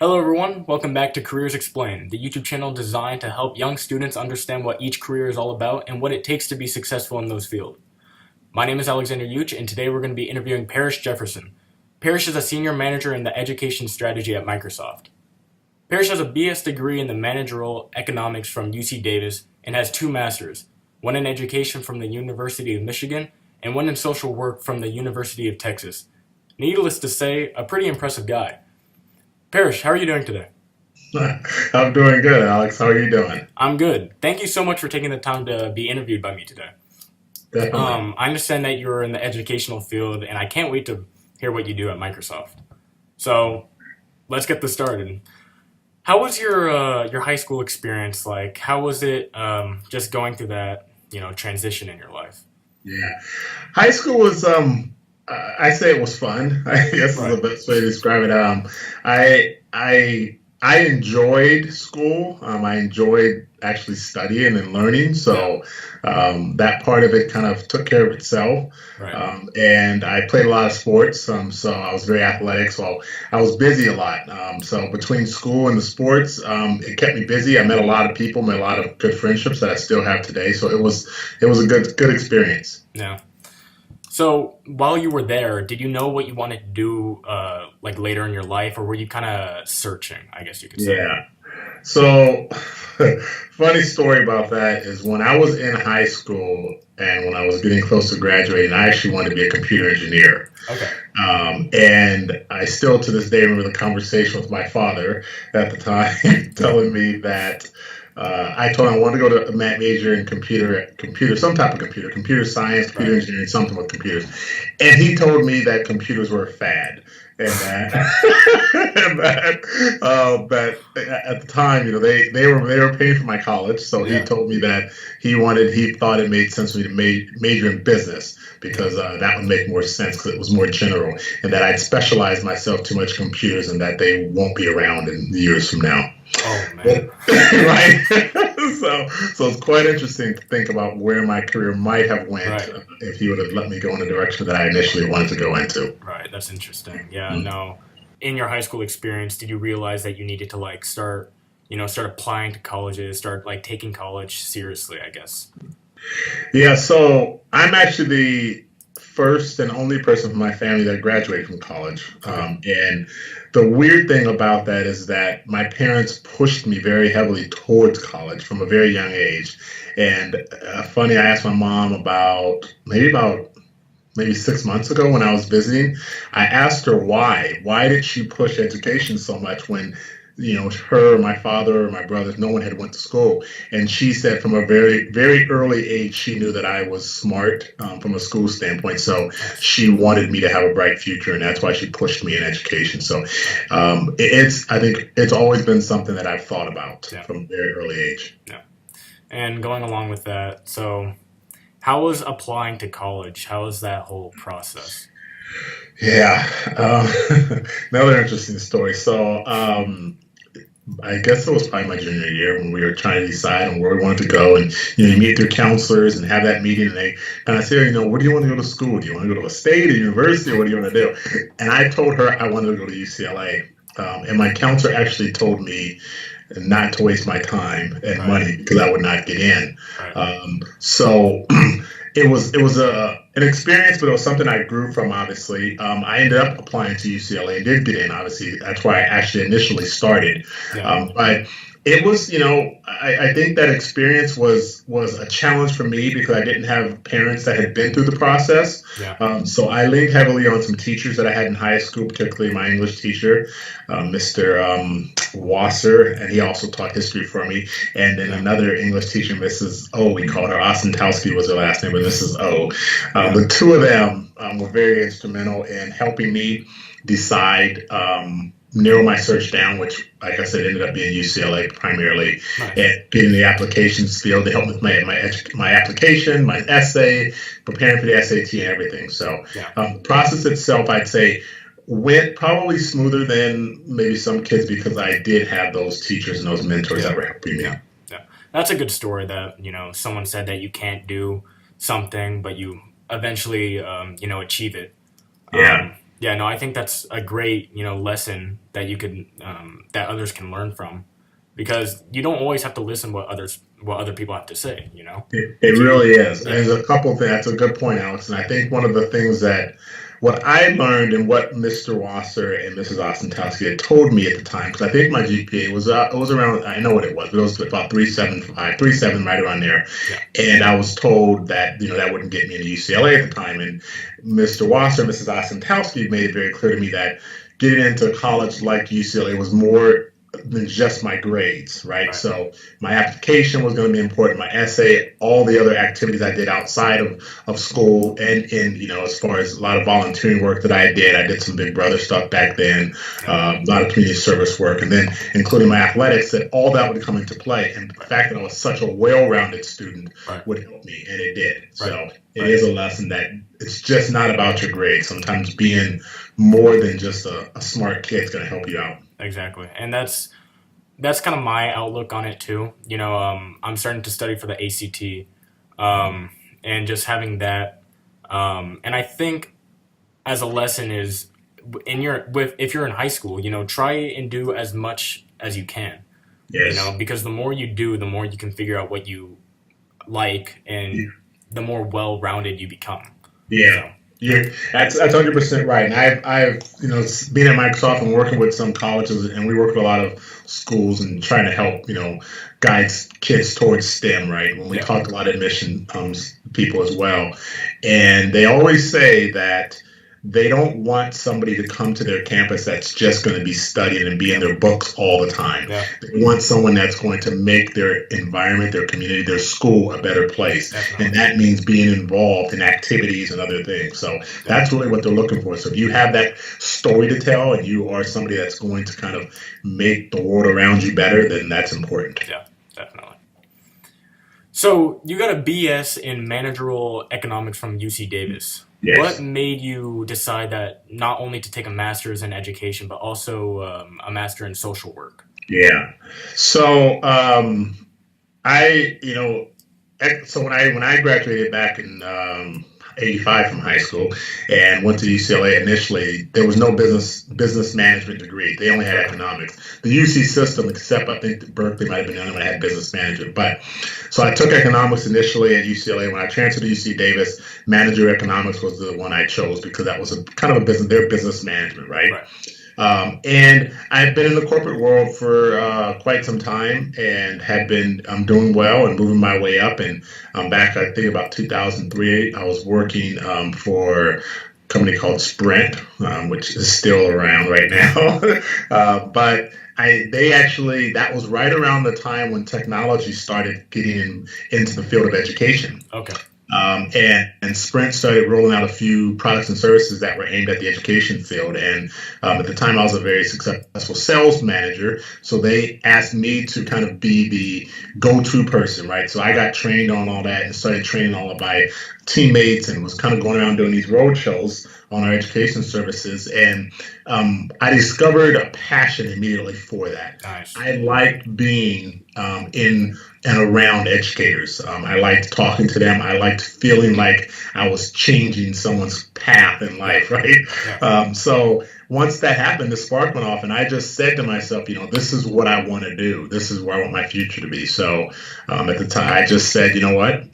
Hello everyone, welcome back to Careers Explained, the YouTube channel designed to help young students understand what each career is all about and what it takes to be successful in those fields. My name is Alexander Lluch, and today we're going to be interviewing Parish Jefferson. Parish is a senior manager in the education strategy at Microsoft. Parish has a BS degree in the Managerial Economics from UC Davis and has two masters, one in education from the University of Michigan and one in social work from the University of Texas. Needless to say, a pretty impressive guy. Parish, how are you doing today? I'm doing good, Alex. How are you doing? I'm good. Thank you so much for taking the time to be interviewed by me today. Definitely. I understand that you're in the educational field, and I can't wait to hear what you do at Microsoft. So let's get this started. How was your high school experience like? How was it just going through that transition in your life? Yeah. High school was I say it was fun. I guess is the Right. best way to describe it. I enjoyed school. I enjoyed actually studying and learning. Yeah. So that part of it kind of took care of itself. Right. And I played a lot of sports. So I was very athletic. So I was busy a lot. So between school and the sports, it kept me busy. I met a lot of people, made a lot of good friendships that I still have today. So it was a good experience. Yeah. So while you were there, did you know what you wanted to do like later in your life, or were you kind of searching? I guess you could say. Yeah. So, funny story about that is when I was in high school and when I was getting close to graduating, I actually wanted to be a computer engineer. Okay. And I still to this day remember the conversation with my father at the time telling me that I told him I wanted to go to a major in some type of computer science, computer Right. engineering, something with computers. And he told me that computers were a fad. And that, that at the time, they were paying for my college, so he Yeah. told me that he thought it made sense for me to major in business because that would make more sense because it was more general, and that I'd specialize myself too much in computers and that they won't be around in years from now. Oh man. Right. So it's quite interesting to think about where my career might have went Right. if he would have let me go in the direction that I initially wanted to go into. Right, that's interesting. Yeah, no. In your high school experience, did you realize that you needed to like start applying to colleges, start like taking college seriously, I guess? Yeah, so I'm actually the first and only person from my family that graduated from college. Okay. And the weird thing about that is that my parents pushed me very heavily towards college from a very young age. And funny, I asked my mom maybe 6 months ago when I was visiting. I asked her why. Why did she push education so much when, her, my father, my brothers, no one had went to school? And she said from a very, very early age, she knew that I was smart from a school standpoint. So Nice. she wanted me to have a bright future, and that's why she pushed me in education. So I think it's always been something that I've thought about Yeah. from a very early age. Yeah. And going along with that, so how was applying to college? How was that whole process? Yeah, another interesting story. So, I guess it was probably my junior year when we were trying to decide on where we wanted to go, and you meet your counselors and have that meeting, and they kind of say, where do you want to go to school? Do you want to go to a state, a university, or what do you want to do? And I told her I wanted to go to UCLA, and my counselor actually told me not to waste my time and Right. money because I would not get in. Right. So it was an experience, but it was something I grew from. Obviously, I ended up applying to UCLA and did get in. Obviously, that's why I actually initially started. Yeah. But it was, I think that experience was a challenge for me because I didn't have parents that had been through the process. Yeah. So I leaned heavily on some teachers that I had in high school, particularly my English teacher, Mr. Wasser, and he also taught history for me. And then Yeah. another English teacher, Mrs. O, we called her Ostentowski was her last name, but Mrs. O. Yeah. The two of them were very instrumental in helping me decide, narrow my search down, which, like I said, ended up being UCLA primarily, Nice. and getting the applications field to help with my application, my essay, preparing for the SAT, and everything. So Yeah. the process itself, I'd say, went probably smoother than maybe some kids because I did have those teachers and those mentors Yeah. that were helping me. Yeah. Yeah. That's a good story that, someone said that you can't do something, but you eventually, achieve it. Yeah. Yeah, no, I think that's a great, lesson that you could that others can learn from, because you don't always have to listen what other people have to say. It If you, really is. yeah, There's a couple things. That's a good point, Alex. And I think one of the things that what I learned and what Mr. Wasser and Mrs. Ostentowski had told me at the time, because I think my GPA was it was around, I know what it was, but it was about 3.75, 3.7, right around there. yeah, And I was told that that wouldn't get me into UCLA at the time. And Mr. Wasser and Mrs. Ostentowski made it very clear to me that getting into college like UCLA was more than just my grades, right? right, So my application was going to be important, my essay, all the other activities I did outside of school, and as far as a lot of volunteering work that I did some Big Brother stuff back then, yeah, a lot of community service work, and then including my athletics, that all that would come into play. And the right, fact that I was such a well-rounded student right, would help me, and it did. right, So it right. is a lesson that it's just not about your grades. Sometimes being more than just a smart kid is going to help you out. Exactly, and that's kind of my outlook on it too. I'm starting to study for the ACT, um, and just having that, and I think as a lesson is in your with if you're in high school, try and do as much as you can, Yes. because the more you do, the more you can figure out what you like, and the more well-rounded you become. Yeah, So, yeah, that's 100% right. And I've being at Microsoft and working with some colleges, and we work with a lot of schools and trying to help guide kids towards STEM. Right, when we yeah, talk to a lot of admission people as well, and they always say that they don't want somebody to come to their campus that's just going to be studying and be in their books all the time. yeah, They want someone that's going to make their environment, their community, their school a better place. definitely, And that means being involved in activities and other things. So yeah, that's really what they're looking for. So if you have that story to tell and you are somebody that's going to kind of make the world around you better, then that's important. yeah, definitely. So you got a BS in managerial economics from UC Davis. What Yes. made you decide that not only to take a master's in education, but also a master in social work? Yeah. So I, so when I graduated back in '85 from high school and went to UCLA initially, there was no business management degree. They only had Okay. economics. The UC system, except I think Berkeley might have been the only one that had business management. But so I took economics initially at UCLA. When I transferred to UC Davis, managerial economics was the one I chose because that was a kind of a business, their business management, right? Right. And I've been in the corporate world for quite some time and had been doing well and moving my way up. And back, I think about 2003, I was working for a company called Sprint, which is still around right now. But they actually, that was right around the time when technology started getting into the field of education. Okay. And Sprint started rolling out a few products and services that were aimed at the education field. And at the time, I was a very successful sales manager. So they asked me to kind of be the go-to person, right? So I got trained on all that and started training all of my teammates and was kind of going around doing these road shows on our education services. And I discovered a passion immediately for that. Nice. I liked being in and around educators. I liked talking to them. I liked feeling like I was changing someone's path in Yeah. life, right? Yeah. So once that happened, the spark went off, and I just said to myself, this is what I want to do. This is where I want my future to be. So at the time, I just said, you know what?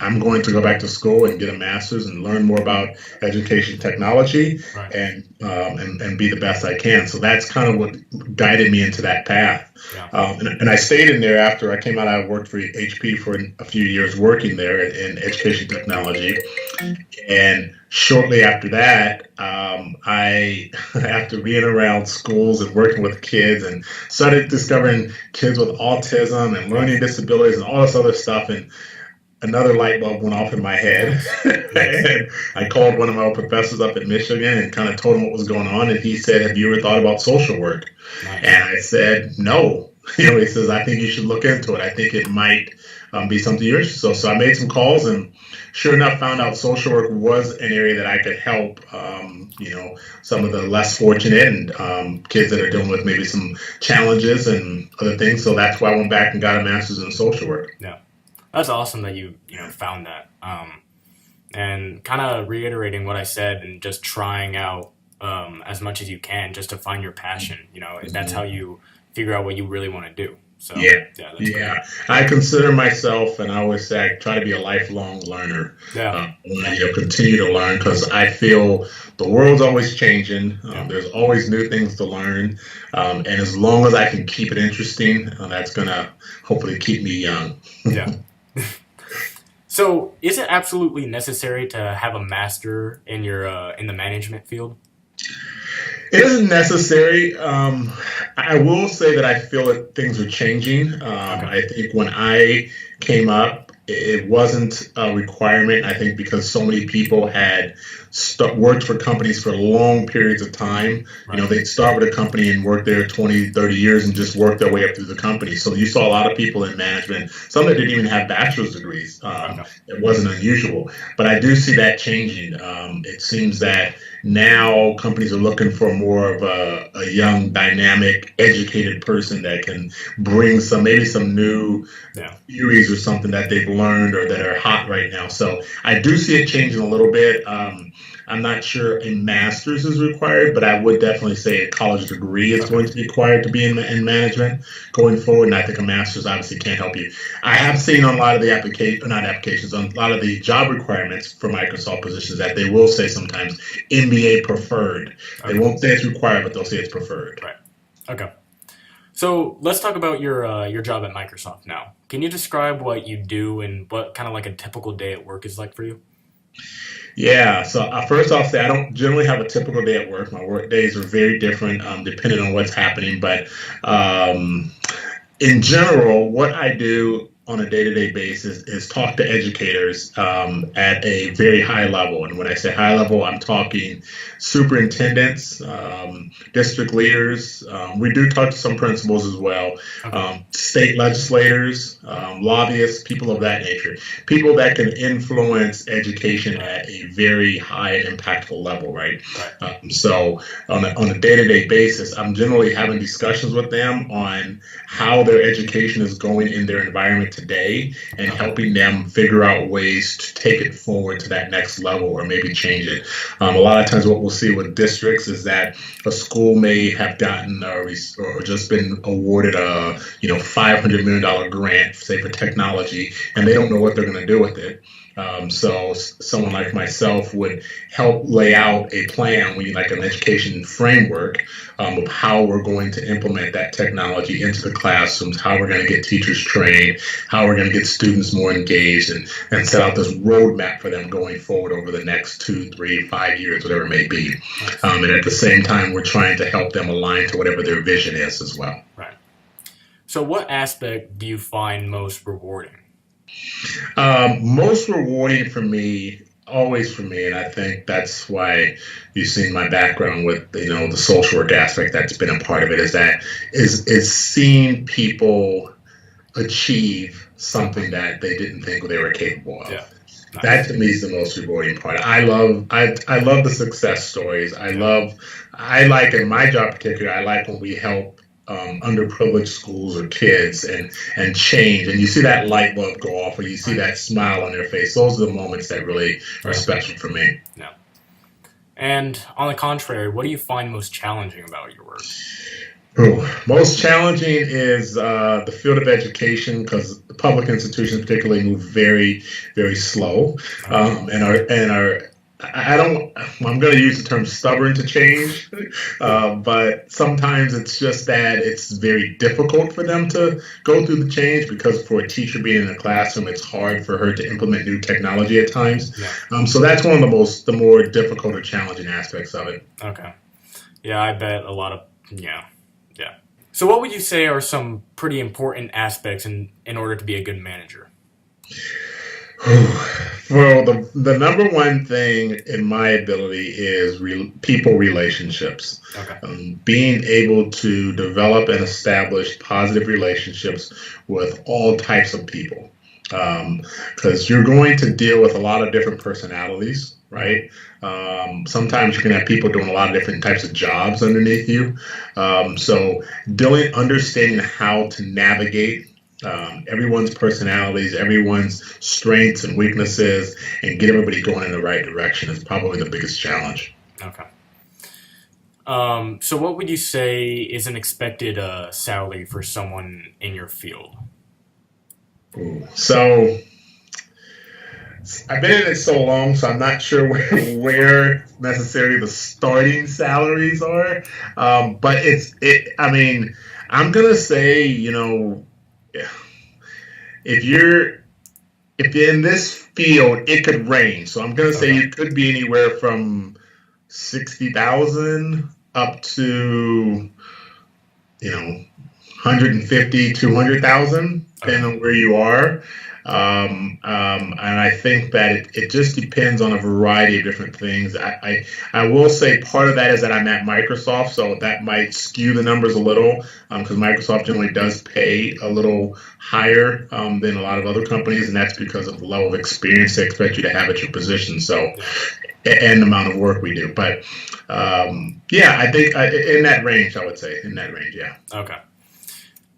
I'm going to go back to school and get a master's and learn more about education technology Right. and be the best I can. So that's kind of what guided me into that path. Yeah. And I stayed in there after I came out. I worked for HP for a few years working there in education technology. And shortly after that, after being around schools and working with kids and started discovering kids with autism and Yeah. learning disabilities and all this other stuff. And another light bulb went off in my head. Nice. Nice. And I called one of my old professors up at Michigan and kind of told him what was going on. And he said, "Have you ever thought about social work?" Nice. And I said, "No." He says, "I think you should look into it. I think it might be something you're interested in." So I made some calls and sure enough found out social work was an area that I could help, some of the less fortunate and kids that are dealing with maybe some challenges and other things. So that's why I went back and got a master's in social work. Yeah. That's awesome that you found that. And kind of reiterating what I said and just trying out as much as you can just to find your passion. That's how Mhm. you figure out what you really want to do. So Yeah, yeah, that's great. yeah. I consider myself, and I always say I try to be a lifelong learner. Yeah, I want to continue to learn because I feel the world's always changing. yeah, There's always new things to learn, and as long as I can keep it interesting, that's gonna hopefully keep me young. yeah. So is it absolutely necessary to have a master in your in the management field? It isn't necessary. I will say that I feel that things are changing. Okay. I think when I came up, it wasn't a requirement. I think because so many people had worked for companies for long periods of time. Right. They'd start with a company and work there 20, 30 years and just work their way up through the company. So you saw a lot of people in management, some that didn't even have bachelor's degrees. Okay. It wasn't unusual. But I do see that changing. It seems that now companies are looking for more of a young, dynamic, educated person that can bring maybe some new Yeah. theories or something that they've learned or that are hot right now. So I do see it changing a little bit. I'm not sure a master's is required, but I would definitely say a college degree is Okay. going to be required to be in management going forward. And I think a master's obviously can't help you. I have seen on a lot of the not applications, on a lot of the job requirements for Microsoft positions that they will say sometimes MBA preferred. They Okay. won't say it's required, but they'll say it's preferred. Right. Okay. So let's talk about your job at Microsoft now. Can you describe what you do and what kind of like a typical day at work is like for you? Yeah, so first I'll say I don't generally have a typical day at work. My work days are very different depending on what's happening. But um, in general, what I do on a day-to-day basis is talk to educators at a very high level. And when I say high level, I'm talking superintendents, district leaders. We do talk to some principals as well, Okay. state legislators, lobbyists, people of that nature, people that can influence education Right. at a very high and impactful level, right? Right. So on a day-to-day basis, I'm generally having discussions with them on how their education is going in their environment today and Okay. helping them figure out ways to take it forward to that next level or maybe change it. A lot of times, what we'll see with districts is that a school may have gotten or just been awarded a $500 million grant, say for technology, and they don't know what they're going to do with it. So someone like myself would help lay out a plan, like an education framework of how we're going to implement that technology into the classrooms, how we're going to get teachers trained, how we're going to get students more engaged, and set out this roadmap for them going forward over the next 2, 3, 5 years, whatever it may be. Nice. And at the same time, we're trying to help them align to whatever their vision is as well. Right. So what aspect do you find most rewarding? Most rewarding for me, always for me, and I think that's why you've seen my background with the social work aspect that's been a part of it is seeing people achieve something that they didn't think they were capable Yeah. of. That Nice. to me is the most rewarding part. I love the success stories. Yeah. I like in my job particular, I like when we help underprivileged schools or kids and change, and you see that light bulb go off, or you see Right. that smile on their face. Those are the moments that really are Right. special for me. Yeah. And on the contrary, what do you find most challenging about your work? Ooh, most challenging is the field of education because the public institutions particularly move very, very slow, Okay. and are I don't. I'm going to use the term stubborn to change, but sometimes it's just that it's very difficult for them to go through the change because for a teacher being in a classroom, it's hard for her to implement new technology at times. Yeah. So that's one of the more difficult or challenging aspects of it. Okay. Yeah, I bet a lot of yeah. Yeah. So what would you say are some pretty important aspects in order to be a good manager? Well, the number one thing in my ability is people relationships. Okay. Being able to develop and establish positive relationships with all types of people. Because you're going to deal with a lot of different personalities, Mhm. right? Sometimes you can have people doing a lot of different types of jobs underneath you. So, understanding how to navigate everyone's personalities, everyone's strengths and weaknesses, and get everybody going in the right direction is probably the biggest challenge. Okay. So what would you say is an expected salary for someone in your field? Ooh. So I've been in it so long, so I'm not sure where necessarily the starting salaries are. But it's it. I mean, I'm gonna say, if you're if you're in this field, it could range. So I'm gonna say Okay. it could be anywhere from 60,000 up to 150, 200,000, Okay. depending on where you are. And I think that it just depends on a variety of different things. I will say part of that is that I'm at Microsoft, so that might skew the numbers a little because Microsoft generally does pay a little higher than a lot of other companies, and that's because of the level of experience they expect you to have at your position. So, Yeah. and the amount of work we do. But yeah, I think in that range, I would say in that range, yeah. Okay.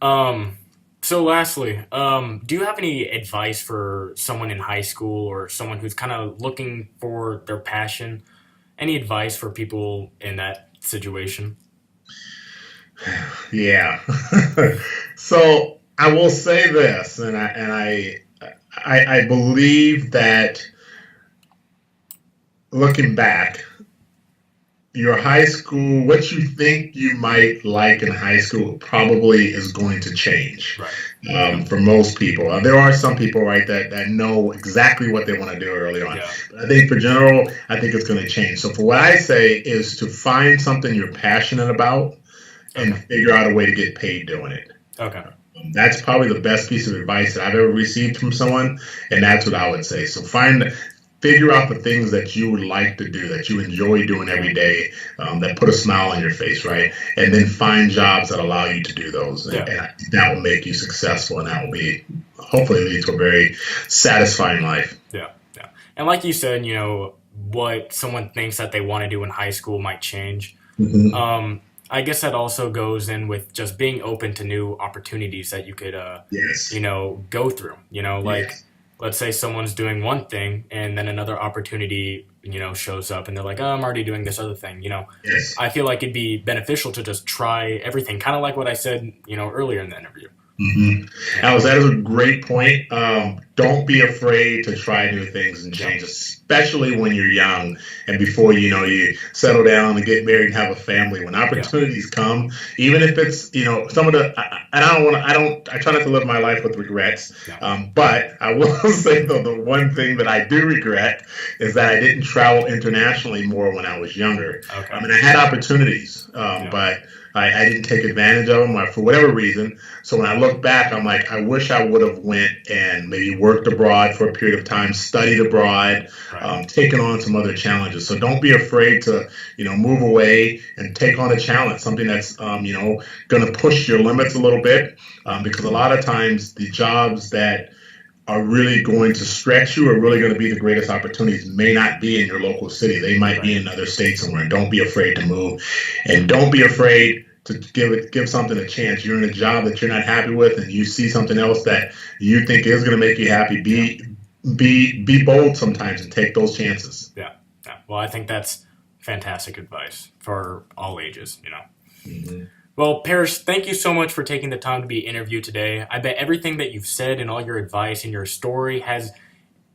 Um, so lastly, do you have any advice for someone in high school or someone who's kind of looking for their passion? Any advice for people in that situation? Yeah. So I will say this, and I believe that looking back, your high school, what you think you might like in high school probably is going to change Right. Yeah. for most people. There are some people, right, that know exactly what they want to do early on. Yeah. But I think for general, I think it's going to change. So for what I say is to find something you're passionate about and Okay. figure out a way to get paid doing it. Okay. That's probably the best piece of advice that I've ever received from someone, and that's what I would say. So figure out the things that you would like to do, that you enjoy doing every day, that put a smile on your face, right? And then find jobs that allow you to do those, and, Yeah. and that will make you successful, and that will be hopefully lead to a very satisfying life. Yeah. Yeah. And like you said, what someone thinks that they want to do in high school might change. Hmm. Um, I guess that also goes in with just being open to new opportunities that you could, Yes. go through. Like Yes. let's say someone's doing one thing and then another opportunity, shows up and they're like, oh, I'm already doing this other thing. Yes. I feel like it'd be beneficial to just try everything, kind of like what I said, earlier in the interview. Hmm. Yeah. Alice, that is a great point. Don't be afraid to try new things and Yep. change, especially when you're young and before you settle down and get married and have a family. When Yeah. opportunities come, even if it's some of the, and I don't want to, I try not to live my life with regrets. Yeah. But I will say though, the one thing that I do regret is that I didn't travel internationally more when I was younger. Okay. I mean, I had opportunities, Yeah. but I didn't take advantage of them for whatever reason. So when I look back, I'm like, I wish I would have went and maybe worked abroad for a period of time, studied abroad, Right. taken on some other challenges. So don't be afraid to, move away and take on a challenge, something that's, going to push your limits a little bit, because a lot of times the jobs that are really going to stretch you are really going to be the greatest opportunities may not be in your local city. They might be Right. in another state somewhere. And don't be afraid to move, and don't be afraid to give something a chance. You're in a job that you're not happy with and you see something else that you think is going to make you happy. Yeah. Be bold sometimes and take those chances. Yeah. Yeah. Well, I think that's fantastic advice for all ages. Hmm. Well, Paris, thank you so much for taking the time to be interviewed today. I bet everything that you've said and all your advice and your story has,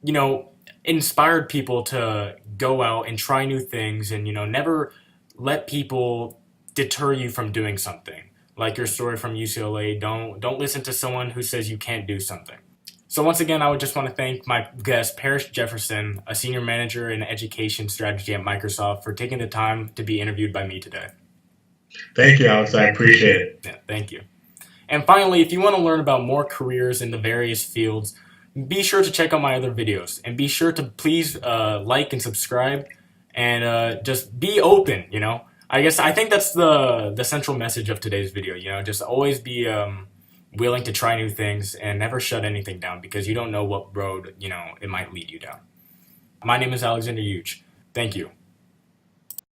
you know, inspired people to go out and try new things and, never let people deter you from doing something. Like your story from UCLA, don't listen to someone who says you can't do something. So once again, I would just want to thank my guest, Parish Jefferson, a senior manager in education strategy at Microsoft, for taking the time to be interviewed by me today. Thank you, Alex. I appreciate it. Yeah, thank you. And finally, if you want to learn about more careers in the various fields, be sure to check out my other videos and be sure to please like and subscribe and just be open. I think that's the central message of today's video. Just always be willing to try new things and never shut anything down because you don't know what road it might lead you down. My name is Alexander Lluch. Thank you.